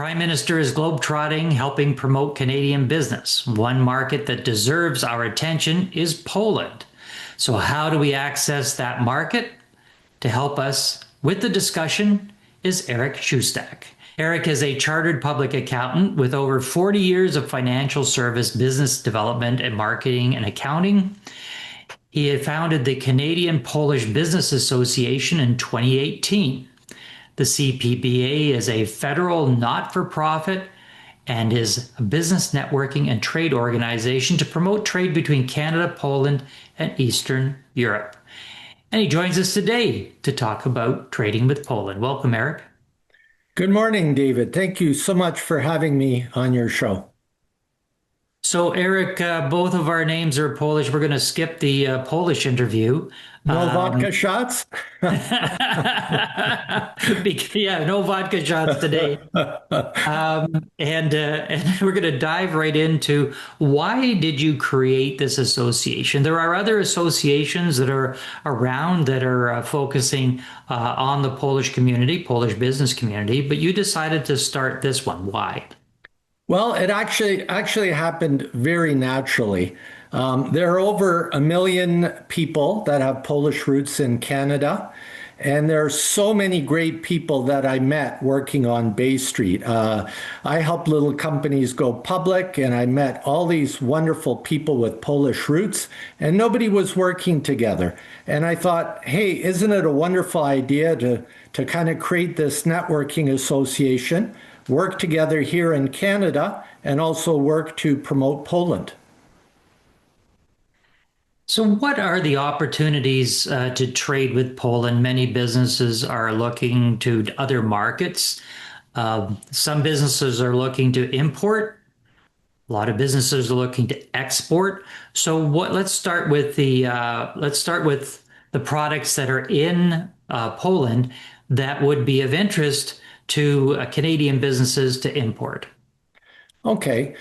Prime Minister is globetrotting, helping promote Canadian business. One market that deserves our attention is Poland. So how do we access that market? To help us with the discussion is Eric Szustak. Eric is a chartered public accountant with over 40 years of financial service, business development, and marketing and accounting. He had founded the Canadian-Polish Business Association in 2018. The CPBA is a federal not-for-profit and is a business networking and trade organization to promote trade between Canada, Poland, and Eastern Europe. And he joins us today to talk about trading with Poland. Welcome, Eric. Good morning, David. Thank you so much for having me on your show. So, Eric, both of our names are Polish. We're going to skip the Polish interview. No vodka shots? Yeah, no vodka shots today. And we're going to dive right into why did you create this association? There are other associations that are around that are focusing on the Polish community, Polish business community, but you decided to start this one. Why? Well, it actually happened very naturally. There are over 1 million people that have Polish roots in Canada, and there are so many great people that I met working on Bay Street. I helped little companies go public, and I met all these wonderful people with Polish roots, and nobody was working together. And I thought, hey, isn't it a wonderful idea to kind of create this networking association, work together here in Canada, and also work to promote Poland? So what are the opportunities to trade with Poland? Many businesses are looking to other markets. Some businesses are looking to import. A lot of businesses are looking to export. So let's start with the products that are in Poland that would be of interest to Canadian businesses to import. Okay.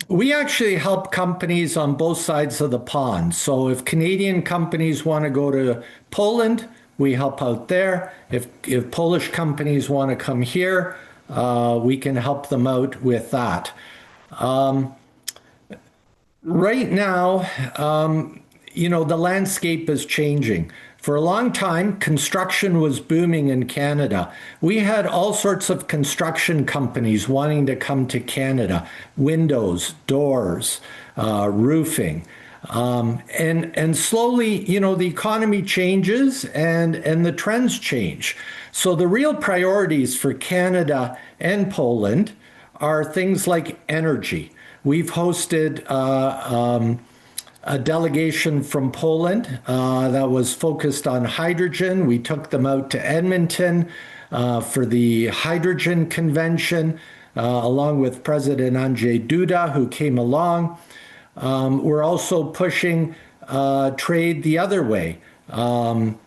We actually help companies on both sides of the pond. So if Canadian companies want to go to Poland, we help out there. If Polish companies want to come here, we can help them out with that. Right now, the landscape is changing. For a long time, construction was booming in Canada. We had all sorts of construction companies wanting to come to Canada: windows, doors, roofing. And slowly, the economy changes and the trends change. So the real priorities for Canada and Poland are things like energy. We've hosted a delegation from Poland that was focused on hydrogen. We took them out to Edmonton for the hydrogen convention, along with President Andrzej Duda, who came along. We're also pushing trade the other way. And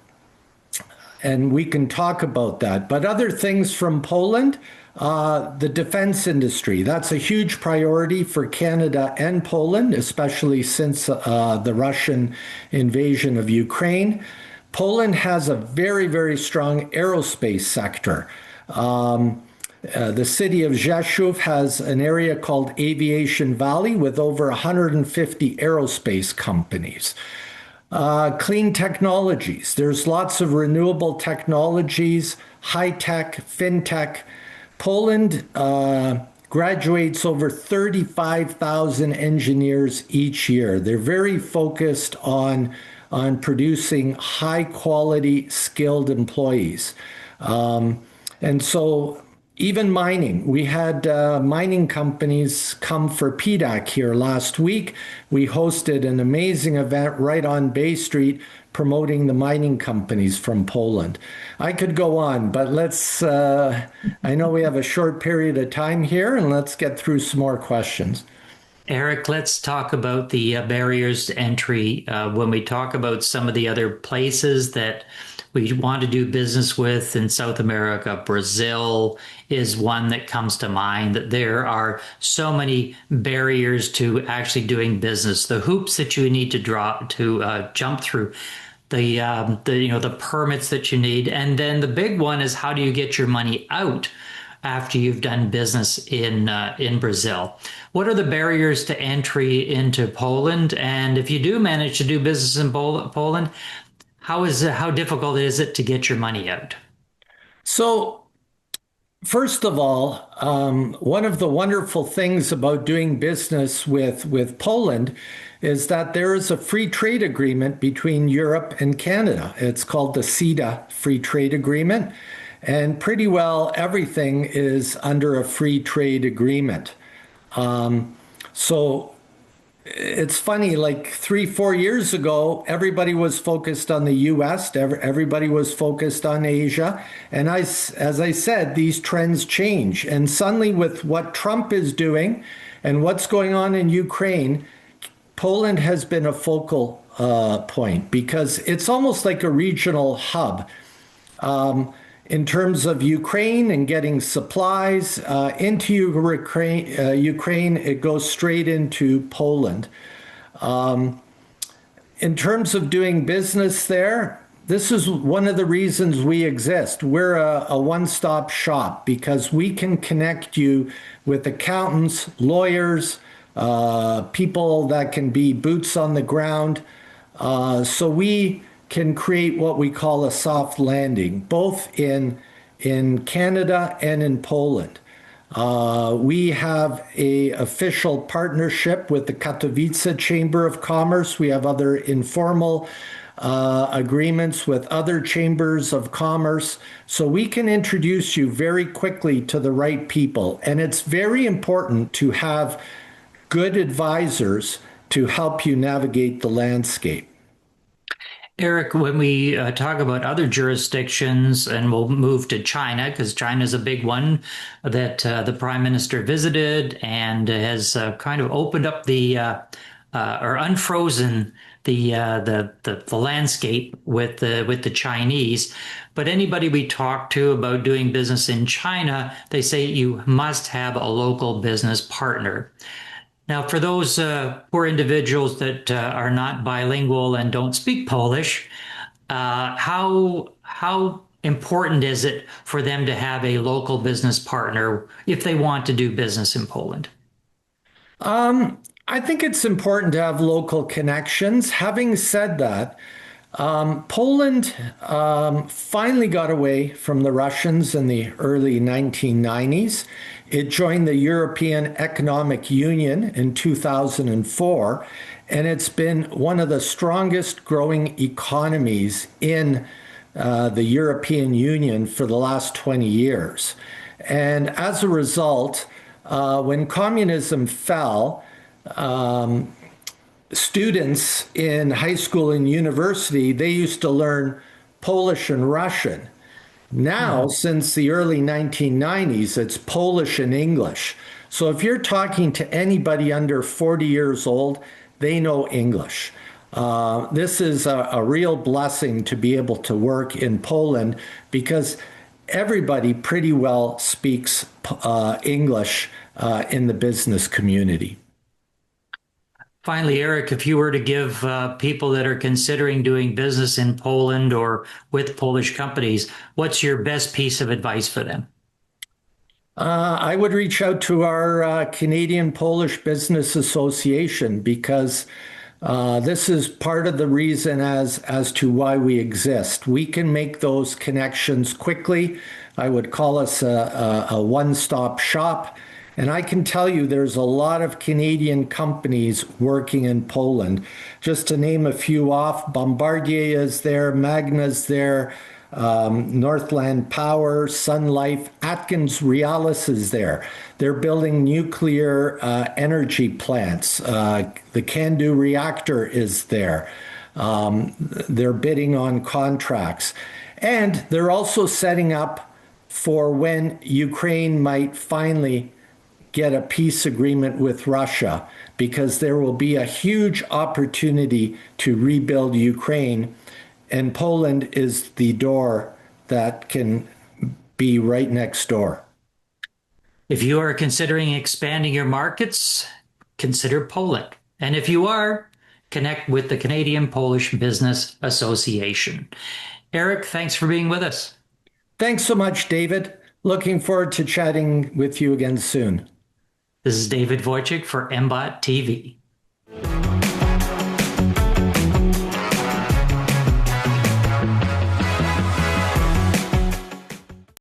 we can talk about that. But other things from Poland, the defense industry, that's a huge priority for Canada and Poland, especially since the Russian invasion of Ukraine. Poland has a very, very strong aerospace sector. The city of Rzeszów has an area called Aviation Valley with over 150 aerospace companies. Clean technologies. There's lots of renewable technologies, high-tech, fintech. Poland graduates over 35,000 engineers each year. They're very focused on producing high-quality, skilled employees. And so even mining. We had mining companies come for PDAC here last week. We hosted an amazing event right on Bay Street promoting the mining companies from Poland. I could go on, but I know we have a short period of time here, and let's get through some more questions. Eric, let's talk about the barriers to entry. When we talk about some of the other places that we want to do business with in South America, Brazil is one that comes to mind, that there are so many barriers to actually doing business, the hoops that you need to jump through, the permits that you need. And then the big one is, how do you get your money out after you've done business in Brazil. What are the barriers to entry into Poland? And if you do manage to do business in Poland, how difficult is it to get your money out? So, first of all, one of the wonderful things about doing business with Poland is that there is a free trade agreement between Europe and Canada. It's called the CETA Free Trade Agreement, and pretty well everything is under a free trade agreement. So it's funny, like 3, 4 years ago, everybody was focused on the US, everybody was focused on Asia. And as I said, these trends change. And suddenly, with what Trump is doing and what's going on in Ukraine, Poland has been a focal point because it's almost like a regional hub. In terms of Ukraine and getting supplies into Ukraine, it goes straight into Poland. In terms of doing business there, this is one of the reasons we exist. We're a one-stop shop because we can connect you with accountants, lawyers, people that can be boots on the ground. So we can create what we call a soft landing, both in Canada and in Poland. We have a official partnership with the Katowice Chamber of Commerce. We have other informal agreements with other chambers of commerce. So we can introduce you very quickly to the right people. And it's very important to have good advisors to help you navigate the landscape. Eric, when we talk about other jurisdictions, and we'll move to China because China is a big one that the Prime Minister visited and has kind of opened up or unfrozen the landscape with the Chinese. But anybody we talk to about doing business in China, they say you must have a local business partner. Now, for those poor individuals that are not bilingual and don't speak Polish, how important is it for them to have a local business partner if they want to do business in Poland? I think it's important to have local connections. Having said that, Poland finally got away from the Russians in the early 1990s. It joined the European Economic Union in 2004, and it's been one of the strongest growing economies in the European Union for the last 20 years. And as a result, when communism fell, students in high school and university, they used to learn Polish and Russian. Now, since the early 1990s, it's Polish and English. So if you're talking to anybody under 40 years old, they know English. This is a real blessing to be able to work in Poland because everybody pretty well speaks English in the business community. Finally, Eric, if you were to give people that are considering doing business in Poland or with Polish companies, what's your best piece of advice for them? I would reach out to our Canadian Polish Business Association because this is part of the reason as to why we exist. We can make those connections quickly. I would call us a one-stop shop. And I can tell you there's a lot of Canadian companies working in Poland. Just to name a few off, Bombardier is there, Magna's there, Northland Power, Sun Life, Atkins Realis is there. They're building nuclear energy plants. The CANDU reactor is there. They're bidding on contracts. And they're also setting up for when Ukraine might finally get a peace agreement with Russia, because there will be a huge opportunity to rebuild Ukraine, and Poland is the door that can be right next door. If you are considering expanding your markets, consider Poland. And if you are, connect with the Canadian Polish Business Association. Eric, thanks for being with us. Thanks so much, David. Looking forward to chatting with you again soon. This is David Wojcik for MBOT TV.